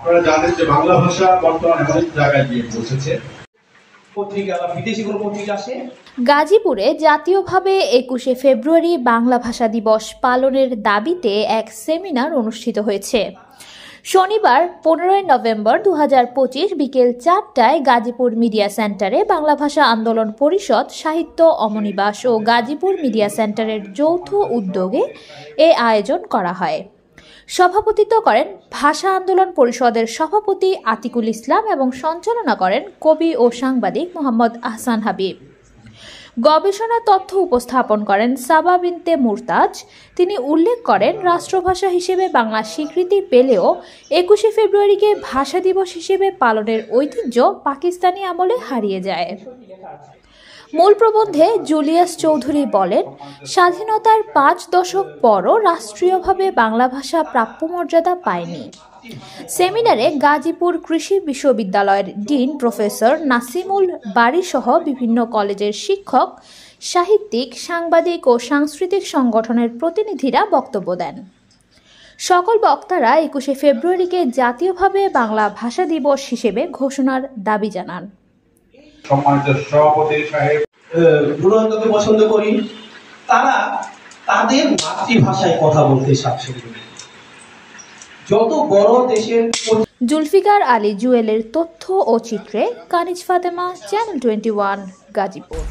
আপনারা জানেন যে বাংলা ভাষা বর্তমানে অনেক জায়গায় গিয়ে পৌঁছেছে। গাজীপুরে জাতীয়ভাবে 21শে ফেব্রুয়ারি বাংলা ভাষা দিবস পালনের দাবিতে এক সেমিনার অনুষ্ঠিত হয়েছে। শনিবার 15 নভেম্বর 2025 বিকেল 4টায় গাজীপুর মিডিয়া সেন্টারে বাংলা ভাষা আন্দোলন পরিষদ, সাহিত্য অমনিবাস ও গাজীপুর মিডিয়া সেন্টারের যৌথ উদ্যোগে এ আয়োজন করা হয়। সভাপতিত্ব করেন ভাষা আন্দোলন পরিষদের সভাপতি আতিকুল ইসলাম এবং সঞ্চালনা করেন কবি ও সাংবাদিক মোহাম্মদ আহসান হাবিব। গবেষণা তথ্য উপস্থাপন করেন সাবা বিনতে মুরতাজ। তিনি উল্লেখ করেন, রাষ্ট্রভাষা হিসেবে বাংলা স্বীকৃতি পেলেও 21শে ফেব্রুয়ারিকে ভাষা দিবস হিসেবে পালনের ঐতিহ্য পাকিস্তানি আমলে হারিয়ে যায়। মূল প্রবন্ধে জুলিয়াস চৌধুরী বলেন, স্বাধীনতার 5 দশক পরও রাষ্ট্রীয়ভাবে বাংলা ভাষা প্রাপ্য মর্যাদা পায়নি। সেমিনারে গাজীপুর কৃষি বিশ্ববিদ্যালয়ের ডিন প্রফেসর নাসিমুল বারী সহ বিভিন্ন কলেজের শিক্ষক, সাহিত্যিক, সাংবাদিক ও সাংস্কৃতিক সংগঠনের প্রতিনিধিরা বক্তব্য দেন। সকল বক্তারা 21শে ফেব্রুয়ারিকে জাতীয়ভাবে বাংলা ভাষা দিবস হিসেবে ঘোষণার দাবি জানান। সম্মানিত সভাপতি সাহেব, গুণান্তকে পছন্দ করি, তারা তাদের মাতৃভাষায় কথা বলতে স্বাচ্ছন্দ্য। যত বড় দেশের জুলফিকার আলী জুয়েলের তথ্য ও চিত্রে কানিজ ফাতেমা, চ্যানেল 21, গাজীপুর।